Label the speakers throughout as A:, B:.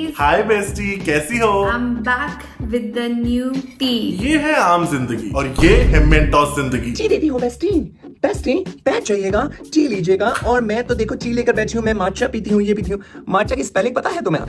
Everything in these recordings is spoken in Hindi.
A: besties.
B: हाय बेस्टी, कैसी हो?
A: I'm back with the new tea.
B: ये है आम जिंदगी और ये है मेंटोस जिंदगी।
C: टी देती हूँ बेस्टी। बेस्टी पैक चाहिएगा, टी लीजिएगा। और मैं तो देखो टी लेकर बैठी हूँ। मैं माचा पीती हूँ, ये पीती हूँ। माचा की स्पेलिंग पता है तुम्हें?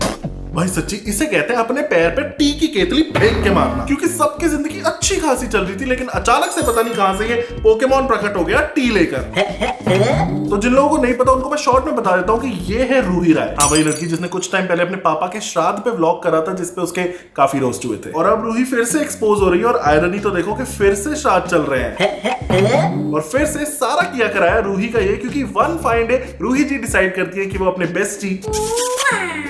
B: भाई सच्ची इसे कहते हैं अपने पैर पे टी की केतली फेंक के मारना। क्योंकि सबकी जिंदगी अच्छी खासी चल रही थी, लेकिन अचानक से पता नहीं कहां से ये पोकेमॉन प्रकट हो गया टी लेकर। तो जिन लोगों को नहीं पता उनको मैं शॉर्ट में बता देता हूँ कि ये है रूही राय। हाँ, वही लड़की जिसने कुछ टाइम पहले अपने पापा के श्राद्ध पे व्लॉग करा था, जिसपे उसके काफी रोस्ट हुए थे। और अब रूही फिर से एक्सपोज हो रही है और आयरनी तो देखो कि फिर से श्राद्ध चल रहे हैं और फिर से सारा किया कराया रूही का ये, क्योंकि वन फाइन डे रूही जी डिसाइड करती है कि वो अपने बेस्टी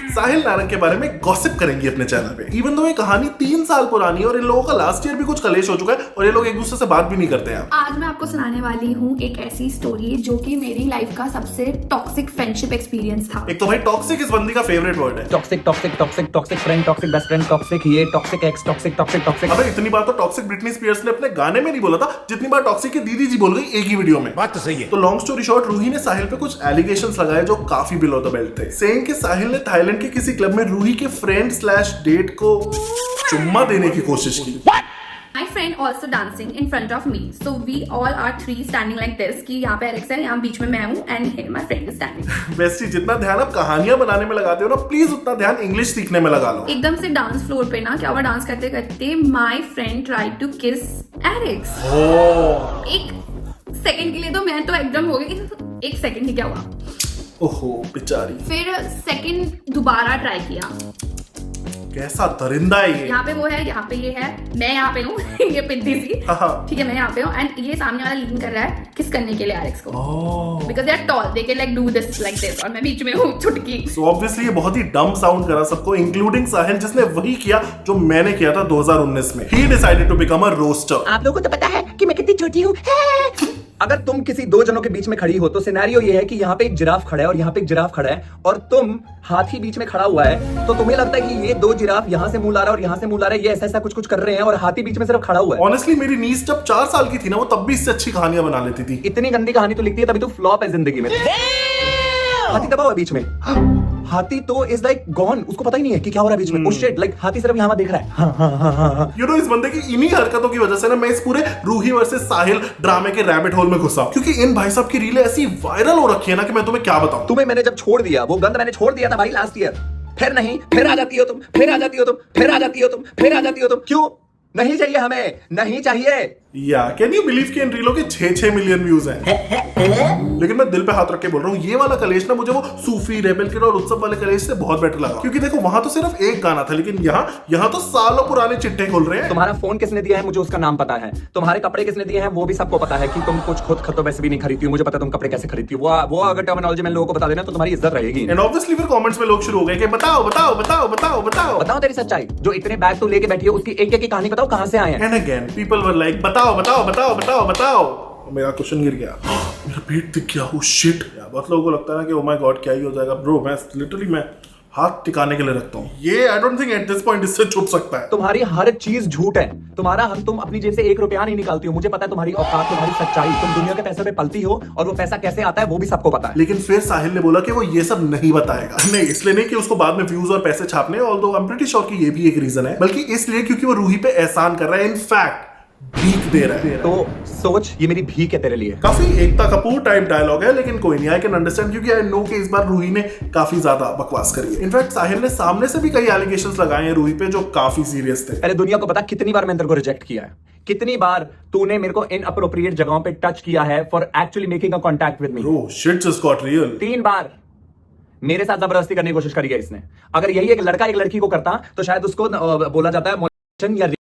B: साहिल नारंग के बारे में गॉसिप करेंगी अपने चैनल पे। इवन दो ये कहानी 3 साल पुरानी है और इन लोगों का लास्ट ईयर भी कुछ कलेश हो चुका है और ये लोग एक दूसरे से बात भी नहीं करते हैं।
A: आज मैं आपको सुनाने वाली हूँ एक ऐसी स्टोरी जो कि मेरी लाइफ का सबसे टॉक्सिक फ्रेंडशिप एक्सपीरियंस था।
B: एक तो भाई टॉक्सिक इस बंदी का फेवरेट वर्ड है।
C: Toxic toxic toxic toxic friend, toxic best friend, toxic ये, toxic ex, toxic toxic toxic.
B: अबे इतनी बार तो टॉक्सिक ब्रिटनी स्पीयर्स ने अपने गाने में नहीं बोला था जितनी बार टॉक्सिक की दीदी जी बोल गई एक ही वीडियो में।
D: बात तो सही है।
B: तो लॉन्ग स्टोरी शॉर्ट, रूही ने साहिल पे कुछ एलिगेशंस लगाए जो काफी बिलो द बेल्ट थे, सेइंग कि साहिल ने थाईलैंड के किसी क्लब में रूही के फ्रेंड स्लैश डेट को चुम्मा देने की कोशिश की।
A: My friend also dancing in front of me, so we all are three standing like this कि यहाँ पे एलेक्स है, यहाँ बीच में मैं हूँ and here my friend is standing।
B: Bestie जितना ध्यान आप कहानियां बनाने में लगाते हो ना, प्लीज उतना ध्यान इंग्लिश सीखने में लगा लो।
A: एकदम से डांस फ्लोर पे ना क्या हुआ, डांस करते करते my friend tried to kiss Alex। एक सेकंड के लिए तो मैं तो एकदम हो गई, एक सेकंड ही क्या हुआ।
B: ओहो बेचारी।
A: फिर सेकंड दोबारा ट्राई किया।
B: कैसा दरिंदा है ये।
A: यहाँ पे वो है, यहाँ पे ये है, मैं यहाँ पे हूँ ये पिद्दी सी,
B: हाँ।
A: ठीक है मैं यहाँ पे हूँ एंड ये सामने वाला लीन कर रहा है किस करने के लिए एलेक्स को, because they are tall, they can like do this like this और मैं बीच में हूँ छुटकी।
B: सो ऑब्वियसली ये बहुत ही डम साउंड करा सबको, इंक्लूडिंग साहिल, जिसने वही किया जो मैंने किया था 2019 में। He decided to become a roaster.
C: आप लोगों को तो पता है कि मैं कितनी छोटी हूँ। अगर तुम किसी दो जनों के बीच में खड़ी हो तो सिनेरियो ये है कि यहाँ पे एक जिराफ खड़ा है और यहाँ पे एक जिराफ खड़ा है और तुम हाथी बीच में खड़ा हुआ है, तो तुम्हें लगता है कि ये दो जिराफ यहाँ से मुंह ला रहा है और यहाँ से मुंह ला रहा है, ये ऐसा ऐसा कुछ कुछ कर रहे हैं और हाथी बीच में सिर्फ खड़ा हुआ है।
B: ऑनेस्टली मेरी नीस जब 4 साल की थी ना, वो तब भी इससे अच्छी कहानियां बना लेती थी।
C: इतनी गंदी कहानी तो लिखती है तभी तो फ्लॉप है जिंदगी में। हाथी दबा हुआ बीच में। हाथी तो इज लाइक गॉन, उसको पता ही नहीं है कि क्या हो रहा है बीच में। ओ शिट, लाइक हाथी सिर्फ यहाँ देख रहा है। हाँ।
B: यू नो इस बंदे की इन्हीं हरकतों की वजह से ना मैं इस पूरे रूही वर्सेस साहिल ड्रामे के रैबिट होल में घुसा, क्योंकि इन भाई साहब की रीलें ऐसी वायरल हो रखी है ना कि मैं तुम्हें क्या बताऊं।
C: तुम्हें मैंने जब छोड़ दिया, वो गंद मैंने छोड़ दिया था भाई लास्ट ईयर, फिर नहीं, फिर आ जाती हो तुम, फिर आ जाती हो तुम, फिर आ जाती हो तुम, फिर आ जाती हो तुम। क्यों नहीं चाहिए हमें, नहीं चाहिए।
B: या कैन यू बिलीव कि इन रीलों के 6-6 मिलियन व्यूज हैं। लेकिन मैं दिल पे हाथ रख के बोल रहा हूँ, ये वाला कलेश ना मुझे वो सूफी रेबेल किड और उत्सव वाले कलेश से बहुत बेटर लगा, क्योंकि देखो वहां तो सिर्फ एक गाना था, लेकिन यहाँ तो सालों पुराने चिट्ठे खुल रहे हैं।
C: तुम्हारा फोन किसने दिया है मुझे उसका नाम पता है, तुम्हारे कपड़े किसने दिए हैं वो भी सबको पता है कि तुम कुछ खुद तो वैसे भी नहीं खरीदती हो, मुझे पता है तुम कपड़े कैसे खरीदती हो। वो अगर टर्मिनोलॉजी में लोगों को बता देना तो तुम्हारी इज्जत रहेगी।
B: एंड ऑब्वियसली फिर कमेंट्स में लोग शुरू हो गए कि बताओ बताओ बताओ बताओ बताओ
C: बताओ तेरी सच्चाई, जो इतने बैग तो लेके बैठी है उसकी एक एक की कहानी बताओ, कहां से आए हैं।
B: And again people were like बताओ बताओ बताओ बताओ बताओ। मेरा क्वेश्चन गिर गया, मेरा पेट दिख गया। Oh shit. बहुत लोगों को लगता है कि ओह माय गॉड क्या ही हो जाएगा। ब्रो मैं लिटरली हाथ टिकाने के लिए रखता हूँ। ये I don't think at this point इससे छुप सकता है।
C: तुम्हारी हर चीज झूठ है। तुम अपनी जेब से 1 रुपया नहीं निकालती हो, मुझे पता है तुम्हारी औकात, तुम्हारी सच्चाई। तुम दुनिया के पैसे पे पलती हो और वो पैसा कैसे आता है वो भी सबको पता है।
B: लेकिन फिर साहिल ने बोला कि वो ये सब नहीं बताएगा। नहीं, इसलिए नहीं कि उसको बाद में व्यूज और पैसे छापने, although I am pretty sure कि ये भी एक रीजन है, बल्कि इसलिए क्योंकि वो रूही पे एहसान कर रहा है, इनफैक्ट भीख दे रहा है।
C: तो सोच, ये मेरी भीख है तेरे लिए।
B: काफी एकता कपूर टाइप डायलॉग है, लेकिन कोई नहीं, आई कैन अंडरस्टैंड, क्योंकि आई नो कि इस बार रूही ने काफी ज्यादा बकवास करी है। इनफैक्ट साहिल ने सामने से भी कई एलिगेशंस लगाए हैं रूही पे जो काफी सीरियस थे।
C: अरे दुनिया को पता कितनी बार मैंने तेरे को रिजेक्ट किया है, कितनी बार तूने मेरे को इनअप्रोप्रिएट जगहों पे टच किया है for actually making a contact with me.
B: Bro shit just got real.
C: 3 बार मेरे साथ जबरदस्ती करने की कोशिश करी है इसने। अगर यही एक लड़का एक लड़की को करता तो शायद उसको बोला जाता है मोलेस्टेशन या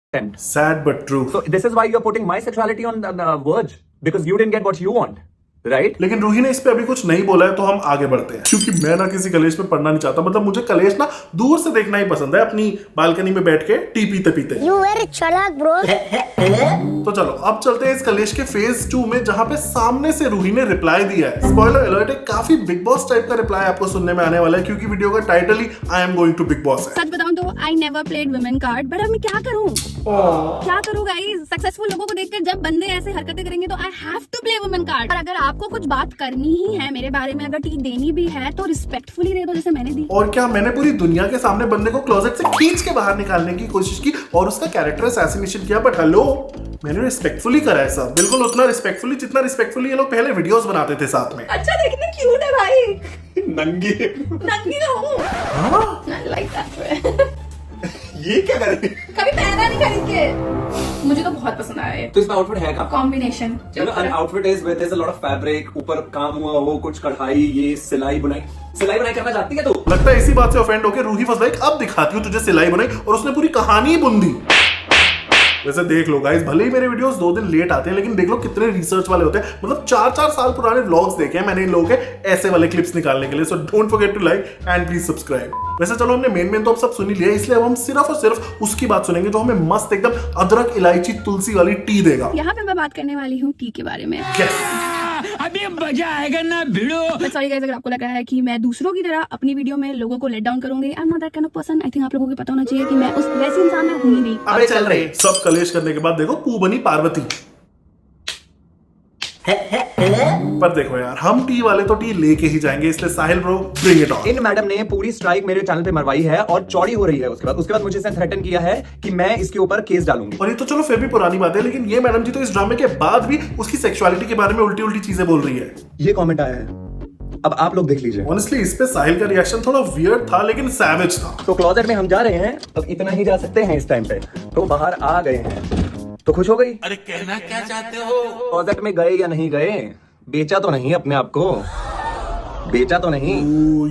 B: Sad but true.
C: So this is why you're putting my sexuality on the verge because you didn't get what you want, right?
B: लेकिन रूही ने इस पे अभी कुछ नहीं बोला है, तो हम आगे बढ़ते हैं, क्योंकि मैं ना किसी कलेश में पढ़ना नहीं चाहता। मतलब मुझे कलेश ना दूर से देखना ही पसंद है, अपनी बालकनी में बैठ के टी पीते पीते।
E: You very चालाक bro।
B: तो चलो अब चलते हैं इस कलेश के फेज 2 में, जहां पे सामने से रूही ने रिप्लाई दिया है। स्पॉइलर अलर्ट, एक काफी बिग बॉस टाइप का रिप्लाई आपको सुनने में आने वाला है, क्योंकि वीडियो का टाइटल ही I am going to Bigg Boss है।
A: सच बताऊं तो I never played women card, but अब मैं क्या करूं? क्या करूं गाइस? सक्सेसफुल लोगों को देखकर जब बंदे ऐसे हरकतें करेंगे तो I have to play women card. और अगर आप आपको कुछ बात करनी ही है मेरे बारे में, अगर टी देनी भी है तो रिस्पेक्टफुली दे दो जैसे मैंने दी।
B: और क्या, मैंने पूरी दुनिया के सामने बंदे को क्लोजेट से खींच के बाहर निकालने की कोशिश की और उसका कैरेक्टर असैसिनेशन किया, बट हेलो, मैंने रिस्पेक्टफुली करा है सब, बिल्कुल उतना रिस्पेक्टफुली जितना रिस्पेक्टफुली ये लोग पहले वीडियोस बनाते थे साथ में।
A: अच्छा देखने क्यूट है भाई।
C: नंगी
A: नंगी ना हूँ।
B: हाँ?
A: Like that.
C: ये क्या करेंगे?
A: कभी पहना नहीं खरीद के, मुझे तो बहुत पसंद आया ये
C: तो इसमें आउटफिट है क्या?
A: Combination.
C: an outfit is where there's a lot of fabric, ऊपर काम हुआ वो कुछ कढ़ाई, ये सिलाई बुनाई करना चाहती है तू?
B: लगता है इसी बात से ऑफेंड होकर रूही फंस गई, अब दिखाती हूँ तुझे सिलाई बुनाई, और उसने पूरी कहानी ही बुन दी। वैसे देख लो गाइस, भले ही मेरे वीडियोस 2 दिन लेट आते हैं, लेकिन देख लो कितने रिसर्च वाले होते हैं। मतलब 4-4 साल पुराने व्लॉग्स देखे हैं मैंने इन लोगों के ऐसे वाले क्लिप्स निकालने के लिए। So don't forget to like and please subscribe. वैसे चलो, हमने मेन तो अब सब सुन ही लिया, इसलिए अब हम सिर्फ और सिर्फ उसकी बात सुनेंगे जो हमें मस्त एकदम अदरक इलायची तुलसी वाली टी देगा।
A: यहाँ पे मैं बात करने वाली हूँ टी के बारे में।
B: Yes.
D: अभी मजा आएगा ना भिड़ो।
A: सॉरी गाइस, अगर आपको लग रहा है कि मैं दूसरों की तरह अपनी वीडियो में लोगों को लेट डाउन करूंगी, I am not that kind of person. I think आप लोगों को पता होना चाहिए कि मैं उस वैसी इंसान में हूं ही नहीं।
B: अबे चल रहे सब कलेश करने के बाद देखो पू बनी पार्वती। पर देखो यार, हम टी वाले तो टी लेके ही जाएंगे, इसलिए Sahil bro bring it on.
C: इन मैडम ने पूरी स्ट्राइक मेरे चैनल पे मरवाई है और चौड़ी हो रही है। उसके बाद मुझे थ्रेटन किया है कि मैं इसके ऊपर केस डालूंगी।
B: और ये तो चलो फिर भी पुरानी बात है, लेकिन ये मैडम जी तो इस ड्रामे के बाद भी उसकी सेक्सुअलिटी के बारे में उल्टी उल्टी चीजें बोल रही है।
C: ये कमेंट आया है, अब आप लोग देख लीजिए।
B: ऑनेस्टली इस पे साहिल का रिएक्शन थोड़ा वियर्ड था, लेकिन सैवेज था।
C: तो क्लोजेट में हम जा रहे हैं, अब इतना ही जा सकते हैं इस टाइम पे, तो बाहर आ गए हैं तो खुश हो गई।
D: अरे कहना क्या चाहते हो?
C: क्लोजेट में गए या नहीं गए, बेचा तो नहीं अपने आप को, बेचा तो नहीं।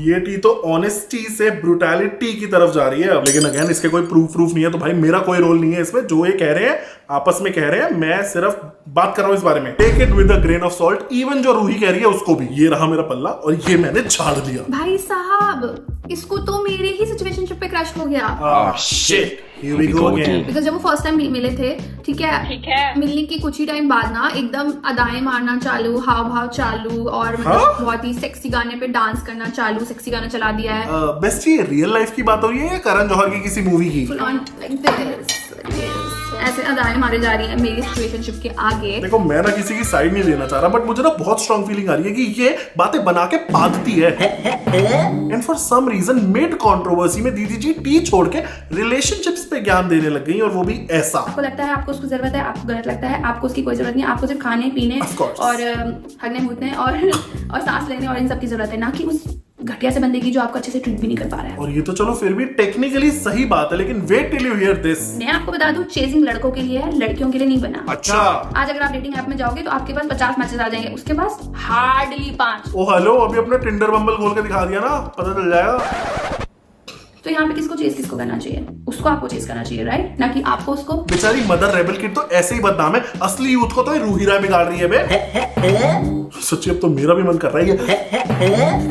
B: ये टी तो ऑनेस्टी से ब्रुटैलिटी की तरफ जा रही है अब, लेकिन अगेन इसके कोई प्रूफ नहीं है, तो भाई मेरा कोई रोल नहीं है इसमें। जो ये कह रहे हैं आपस में कह रहे हैं, मैं सिर्फ बात कर रहा हूं इस बारे में। Take it with a grain of salt. Even जो रूही कह रही है उसको भी। ये रहा मेरा पल्ला और ये मैंने झाड़ दिया।
A: भाई साहब, इसको तो मेरे ही सिचुएशनशिप पे क्रश हो गया।
B: Shit, here we go again.
A: Because जब वो फर्स्ट टाइम मिले थे, ठीक है, मिलने के कुछ ही टाइम बाद ना एकदम अदाएं मारना चालू, हाव भाव चालू, और मतलब बहुत ही सेक्सी गाने पे डांस करना चालू, सेक्सी गाना चला दिया है।
B: बेस्ट ये रियल लाइफ की बात हो रही है या करण जौहर की किसी मूवी की?
A: Full on like this, ऐसे अदाएं मारे जा रही है मेरी सिचुएशनशिप के आगे।
B: देखो, मैं ना किसी की साइड नहीं लेना चाह रहा, बट मुझे ना बहुत स्ट्रॉन्ग फीलिंग आ रही है कि ये बातें बना के पादती है। And for some reason mid controversy में दीदी जी टी छोड़ के रिलेशनशिप्स पे ज्ञान देने लग गई, और वो भी ऐसा।
A: आपको लगता है आपको उसको जरूरत है, आपको गलत लगता है, आपको उसकी कोई जरूरत नहीं है। आपको सिर्फ खाने पीने
B: Of course.
A: और हगने मूतने और सांस लेने और इन सब की जरूरत है, ना कि उस घटिया से बंदे की जो आपको अच्छे से ट्रीट भी नहीं कर पा रहा है।
B: और ये तो चलो फिर भी टेक्निकली सही बात है, लेकिन wait till you hear this.
A: मैं आपको बता दूं, चेजिंग लड़कों के लिए है, लड़कियों के लिए नहीं बना।
B: अच्छा,
A: आज अगर आप डेटिंग ऐप में जाओगे तो आपके पास 50 मैसेज आ जाएंगे, उसके पास हार्डली 5।
B: ओ हेलो, अभी अपना टिंडर बम्बल खोल के दिखा दिया ना, पता चल जाएगा।
A: तो यहाँ पे किसको करना चाहिए? उसको आपको चेज करना चाहिए, राइट? ना कि आपको उसको।
B: बेचारी मदर रेबल किड तो ऐसे ही बदनाम है, असली यूथ को तो ये रूही राय बिगाड़ रही है बे। सच्ची अब तो मेरा भी मन कर रहा है ये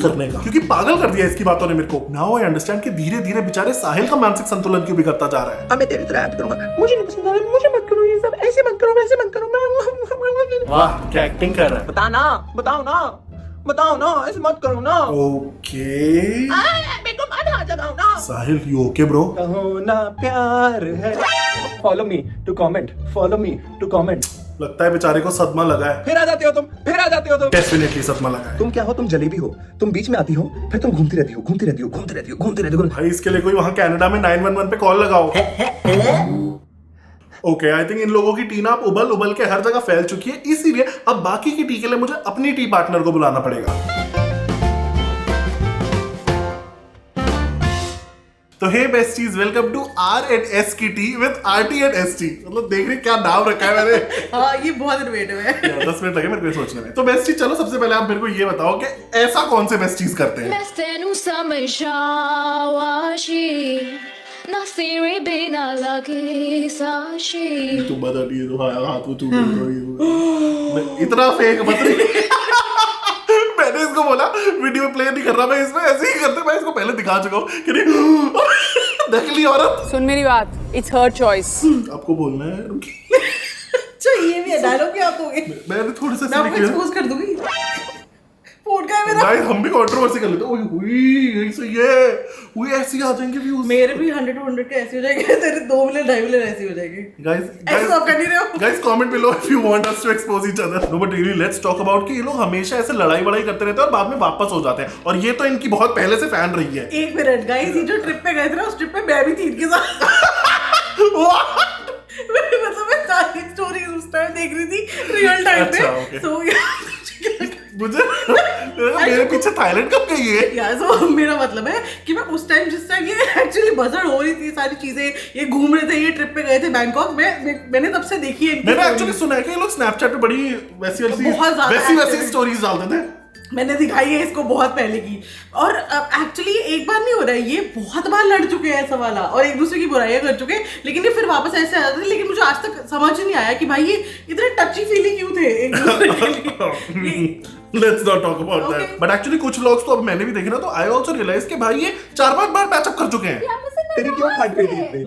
B: करने का, क्योंकि पागल कर दिया इसकी बातों ने मेरे को। नाउ आई अंडरस्टैंड कि धीरे धीरे बेचारे साहिल का मानसिक संतुलन क्यों बिगड़ता जा रहा है।
C: अब मैं तेरी तरह एक्ट करूंगा, मुझे नहीं पसंद आ रहा, मुझे मत करो ये सब, ऐसे मत करो, वैसे मत करो।
B: वाह, क्या एक्टिंग कर रहा है।
C: बताओ ना, ऐसे मत करो ना।
B: ओके
C: मेरे को मत जगाओ ना।
B: Sahil, you okay bro?
C: कहो ना प्यार है। Follow me to comment.
B: लगता है बेचारे को सदमा लगा है।
C: फिर आ जाते हो तुम।
B: डेफिनेटली सदमा लगा है।
C: तुम क्या हो? तुम जलेबी हो। तुम बीच में आती हो, फिर तुम घूमती रहती हो।
B: भाई इसके लिए कोई वहां कनाडा में 911 पे कॉल लगाओ। ओके, आई थिंक इन लोगों की टीना अब उबल के हर जगह फैल चुकी है, इसीलिए अब बाकी की टी के लिए मुझे अपनी टी पार्टनर को बुलाना पड़ेगा। तो हे बेस्टीज, वेलकम टू R&S की टी विद RT&ST। मतलब देख रही क्या नाम रखा है मैंने।
E: हाँ, ये बहुत इनोवेटिव है।
B: 10 मिनट लगे मेरे को सोचने में। तो बेस्टी, चलो सबसे पहले आप मेरे को ये बताओ कि ऐसा कौन से बेस्टीज करते हैं? तुम बता दिए तो हाथ में तू इतना फेक मत रही। मैंने इसको बोला वीडियो प्ले नहीं कर रहा, मैं इसमें ऐसे ही करते, मैं इसको पहले दिखा चुका हूँ कि नहीं नकली औरत।
E: सुन मेरी बात, इट्स हर चॉइस।
B: आपको बोलना है।
E: अच्छा, ये भी डायलॉग क्या आप दोगे?
B: मैंने थोड़े से
E: मैं आपको एक्सपोज कर दूंगी। फोन का है मेरा।
B: गाइस हम भी कंट्रोवर्सी कर लेते हैं। ओए हुई ऐसे ये हुई ऐसे आ जाएंगे व्यूज।
E: मेरे भी 100 to 100 के ऐसे हो जाएंगे, तेरे 2 मिलियन 2.5 मिलियन ऐसे हो जाएंगे।
B: गाइस
E: ऐसे तो आप कर नहीं रहे हो।
B: Guys comment below if you want us to expose each other. No but really let's talk about कि ये लोग हमेशा ऐसे लड़ाई वड़ाई करते रहते हैं और बाद में वापस हो जाते हैं, और ये तो इनकी बहुत पहले से फैन रही है।
E: 1 मिनट गाइस, ये जो ट्रिप पे गए थे ना, उस ट्रिप पे मैं भी थी इनके साथ। मतलब मैं सारी स्टोरीज उस टाइम देख रही थी रियल टाइम पे।
B: अच्छा, okay.
E: So
B: मुझे मेरे पीछे थाईलैंड कब गई है
E: यार, so मेरा मतलब है कि मैं उस टाइम जिस टाइम ये एक्चुअली बजट हो रही थी, सारी चीजें ये घूम रहे थे, ये ट्रिप पे गए थे बैंकॉक में, मैंने तब से देखी है।
B: मैंने एक्चुअली सुना है कि ये लोग स्नैपचैट पे बड़ी
E: बहुत ज्यादा
B: वैसी
E: active
B: स्टोरीज डालते थे।
E: मैंने दिखाई है इसको बहुत पहले की, और एक्चुअली एक बार नहीं हो रहा है, ये बहुत बार लड़ चुके हैं ऐसा वाला, और एक दूसरे की बुराइयां कर चुके हैं, लेकिन ये फिर वापस ऐसे आ जाते थे। लेकिन मुझे आज तक समझ नहीं आया कि भाई ये इतने टची फीली क्यों थे एक दूसरे के लिए।
B: Let's not talk about that. But actually कुछ लोग तो अब मैंने भी देखे ना, तो I also realize कि भाई ये 4-5 बार पैचअप कर चुके हैं।
C: तेरी क्यों फट गई थी इतनी?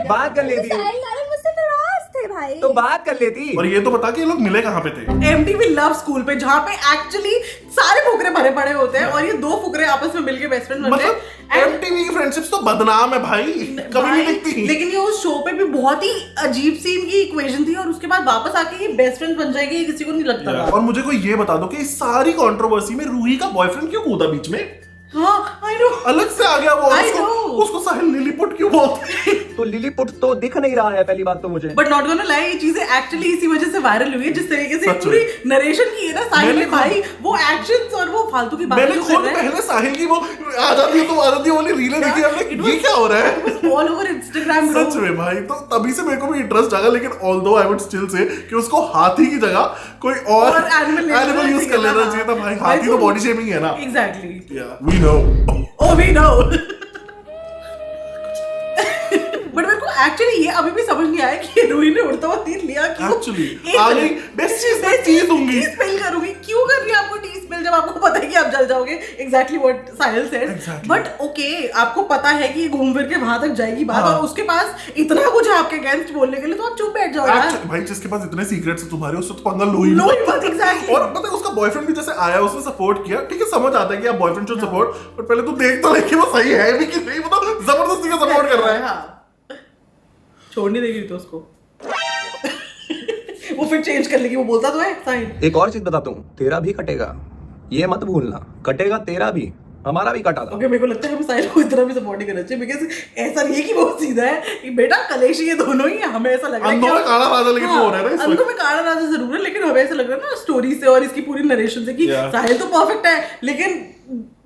C: बात कर लेती
F: मुझसे नाराज थे भाई।
C: तो बात कर लेती।
B: और ये तो बता कि ये लोग मिले कहाँ पे थे।
E: MTV लव स्कूल पे, जहाँ पे एक्चुअली सारे फुकरे भरे पड़े होते हैं, और ये 2 फुकरे आपस में मिलके बेस्ट फ्रेंड बनते हैं।
B: मतलब MTV की फ्रेंडशिप्स तो बदनाम है भाई, कभी नहीं दिखती।
E: लेकिन ये उस शो पे भी बहुत ही अजीब सी इनकी इक्वेशन थी, और उसके बाद वापस आके ये बेस्ट फ्रेंड बन जाएगी, ये किसी को नहीं लगता था।
B: और मुझे कोई ये बता दो कि इस सारी कंट्रोवर्सी में रूही का बॉयफ्रेंड क्यों कूदा बीच में?
E: हाँ, I know।
B: अलग से आ गया वो,
E: I
B: उसको
E: know।
B: उसको साहिल लिलीपुट क्यों बोलते?
C: तो लिलीपुट तो दिख नहीं रहा है, पहली बात तो मुझे।
E: बट नॉट गोना लाई, ये चीजें एक्चुअली इसी वजह से वायरल हुई है, जिस तरीके से
B: सच में।
E: पूरी नरेशन की है ना साहिल ने
B: मैंने
E: भाई, वो एक्शंस और वो फालतू की बातें
B: मैंने
E: जो
B: खुद
E: कर रहे हैं,
B: पहले साहिल की वो आ जाती है तो आ जाती है वाली रीलें देखी हमने, ये क्या हो रहा है?
E: All over Instagram.
B: सच में भाई, तो तभी से मेरे को भी इंटरेस्ट जागा, लेकिन although I would still say कि उसको हाथी की जगह कोई और एनिमल यूज कर लेना चाहिए था भाई। हाथी तो बॉडी शेमिंग है ना।
E: Exactly,
B: we know.
E: Oh we know. But मेरे को एक्चुअली ये अभी भी समझ नहीं आया कि रूही ने उड़ता हुआ तीर लिया क्यों।
B: एक्चुअली आगे बेस्ट चीज मैं टी दूंगी,
E: टी स्पेल करूंगी, क्यों कर रही है आपको टी स्पेल, जब आपको पता है कि आप जल जाओगे। Exactly what Sahil said. But okay, आपको पता है कि ये घूम फिर के वहां तक जाएगी बात, और उसके पास इतना कुछ है आपके अगेंस्ट बोलने के लिए, तो आप चुप बैठ जाओ यार।
B: भाई जिसके पास इतने सीक्रेट्स है तुम्हारे, उससे तो पंगा लो ही
E: लो ही मत। एग्जैक्टली।
B: और पता है उसका बॉयफ्रेंड भी जैसे आया, उसने सपोर्ट किया, ठीक है समझ आता है कि आप बॉयफ्रेंड शुड सपोर्ट, बट पहले तो देख तो ले कि वो सही है भी कि नहीं, वो तो जबरदस्ती का सपोर्ट कर रहा है।
E: हाँ, छोड़ नहीं देगी तो उसको। वो फिर चेंज कर लेगी, वो बोलता तो है साहिल।
C: एक और चीज बताता हूँ, तेरा भी कटेगा, ये मत भूलना, कटेगा तेरा भी, हमारा भी कटा था।
E: ओके, मेरे को लगता है हमें साहिल को इतना भी सपोर्ट नहीं करना चाहिए, बिकॉज ऐसा नहीं है कि बहुत सीधा है कि बेटा कलेशी ये दोनों ही है। हमें ऐसा लग रहा है
B: अंधों में काला राजा लेकिन वो हो रहा है ना इस वक्त।
E: अंधों में काला राजा जरूर है, लेकिन हमें ऐसा लग रहा है ना स्टोरी से और इसकी पूरी नरेशन से कि साहिल तो परफेक्ट है, लेकिन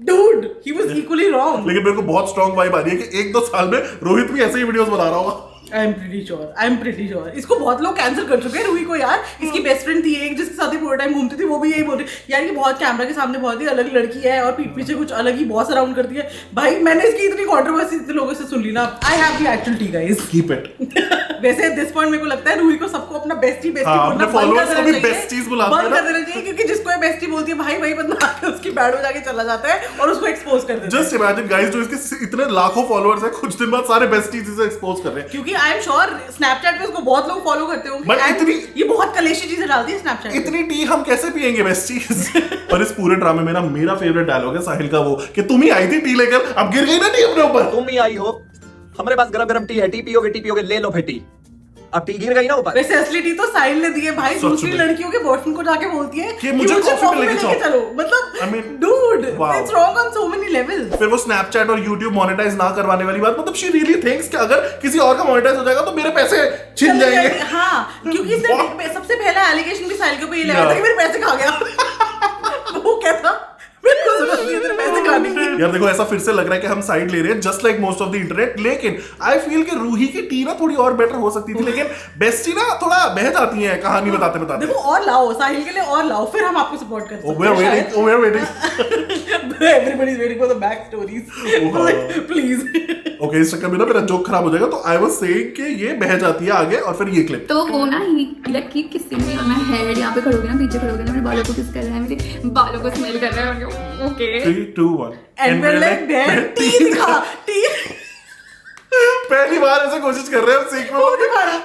E: dude he was equally wrong.
B: लेकिन मेरे को बहुत स्ट्रांग वाइब आ रही है कि 1-2 साल में रोहित भी ऐसे ही वीडियोस बना रहा होगा।
E: आई एम प्रीटी श्योर इसको बहुत लोग कैंसिल कर चुके हैं रूही को यार। इसकी बेस्ट फ्रेंड थी एक, जिसके साथ ही पूरा टाइम घूमती थी, वो भी यही बोल रही यार ये बहुत कैमरा के सामने बहुत ही अलग लड़की है, और पीठ पीछे कुछ अलग ही बॉस अराउंड करती है। भाई मैंने इसकी इतनी कंट्रोवर्सी इतने लोगों से सुन ली ना, I have the actual T guys,
B: keep it.
E: वैसे एट दिस पॉइंट मेरे को लगता है रूही को सबको अपना बेस्टी
B: हाँ,
E: बोलना
B: अपने followers को भी besties बुलाते हैं
E: बंद
B: ना।
E: कर देना चाहिए, क्योंकि जिसको ये बेस्टी बोलती है भाई वही बंदा आके उसकी बैड हो जाके चला जाता है और उसको एक्सपोज कर देता है।
B: जस्ट इमेजिन गाइस, जो इसके इतने लाखों फॉलोअर्स हैं, कुछ दिन बाद सारे बेस्टीज इसे एक्सपोज कर रहे हैं।
E: क्योंकि आई एम श्योर स्नैपचैट पे उसको बहुत लोग फॉलो करते होंगे,
B: But
E: and
B: इतनी-
E: ये बहुत कलेशी चीजें डालती है स्नैपचैट पे।
B: इतनी टी हम कैसे पिएंगे बेस्टीज? और इस पूरे ड्रामे में ना मेरा फेवरेट डायलॉग है साहिल का वो कि तुम ही आई थी टी लेकर, अब गिर गई ना टी अपने ऊपर।
C: तुम ही आई हो, हमारे पास गरम गरम टी है, टी पियोगे, ले लो फिर टी। अब टी गिर गई ना ऊपर।
E: वैसे असली टी तो साहिल ने दी है भाई,
B: सच
E: दूसरी
B: में।
E: लड़कियों के बॉयफ्रेंड को जाके बोलती है
B: कि मुझे कॉफी पे लेके
E: चलो। मतलब
B: I mean,
E: dude
B: wow.
E: It's wrong on so many levels.
B: फिर वो स्नैपचैट और यूट्यूब मोनेटाइज ना करवाने वाली बात, मतलब शी रियली थिंक्स कि अगर किसी और का मोनेटाइज हो जाएगा तो मेरे पैसे छिन जाएंगे।
E: हाँ, क्योंकि इसने सबसे पहला एलिगेशन भी साहिल के ऊपर ये लगाया था कि मेरे पैसे खा गया। वो क्या था, मेरे को जरूरत नहीं है तेरे पैसे खाने की।
B: यार देखो ऐसा फिर से लग रहा है कि हम साइड ले रहे हैं just like most of the internet, लेकिन आई फील कि रूही की टी ना थोड़ी और बेटर हो सकती थी, लेकिन बेस्टी ना थोड़ा बह जाती है कहानी बताते बताते।
E: देखो और लाओ साहिल के लिए, और लाओ, फिर हम आपको सपोर्ट कर
B: Oh, we're waiting. Oh, we're waiting.
E: Everybody is waiting for the back stories. Like, please.
B: Okay, इस चक्कर में ना मेरा जोक खराब हो जाएगा, तो आई वाज सेइंग कि ये बह जाती है आगे और फिर ये क्लिप।
A: तो वो ना ही like keep kissing me on my head, यहाँ पे खड़ोगे ना, पीछे खड़ोगे ना, मेरे बालों को किस कर रहा है, मेरे बालों को स्मेल कर रहा है। Okay
B: 3, 2, 1
E: And we're like, T दिखा, टी।
B: पहली पहली बार ऐसे कोशिश कर रहे हैं हम सीख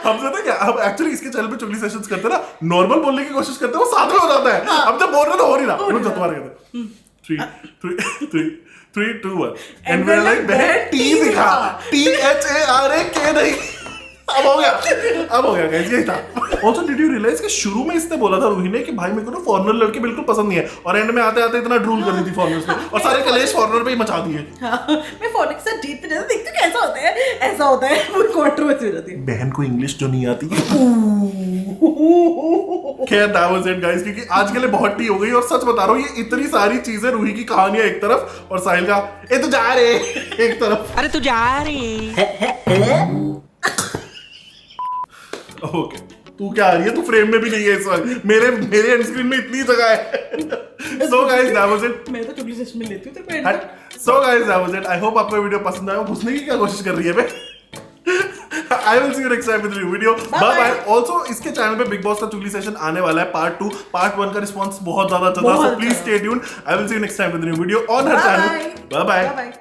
B: हमसे तो क्या, हम एक्चुअली इसके चैनल पे चुगली सेशंस करते हैं ना, नॉर्मल बोलने की कोशिश करते हैं, वो साथ में हो जाता है। अब जब बोल रहे तो हो नहीं रहा, रुक जा दोबारा कहते 3 2 1 एंड वी आर लाइक बहन टी दिखा, THARAK नहीं। अब हो गया गाइस, यही था। ऑल्सो डिड यू रियलाइज कि शुरू में इसने बोला था रूही ने कि भाई मेरे को ना फॉरेनर लड़के बिल्कुल पसंद नहीं है, और एंड में आते आते इतना ड्रूल कर दी थी फॉरेनर्स पे, और सारे कलेश फॉरेनर पे ही मचा दिए।
E: मैं फोन के साथ डेट पे जाता देखती हूँ कैसा होता है, ऐसा होता है, वो कंट्रोवर्सी हो जाती है।
B: बहन को इंग्लिश जो नहीं आती। खैर दैट वाज इट गाइस, क्योंकि आज के लिए बहुत टी हो गई, और सच बता रहा हूँ ये इतनी सारी चीजें, रूही की कहानियां एक तरफ और साहिल का ए तो जा रे एक तरफ।
D: अरे तू जा रही
B: ओके तू क्या आ रही है, तू फ्रेम में भी नहीं है इस वक्त, मेरे एंड स्क्रीन में इतनी जगह है। So guys that was it.
E: मैं तो चुगली सेशन में लेती हूँ तेरे पे।
B: So guys that was it. I hope आपको वीडियो पसंद आया। घुसने की क्या कोशिश कर रही है बे? I will see you next time with a new video. Bye bye. Also इसके चैनल पे बिग बॉस का चुगली सेशन आने वाला है पार्ट 2। पार्ट 1 का रिस्पांस बहुत ज्यादा अच्छा था, so please stay tuned. I will see you next time with a new video on her channel. Bye bye.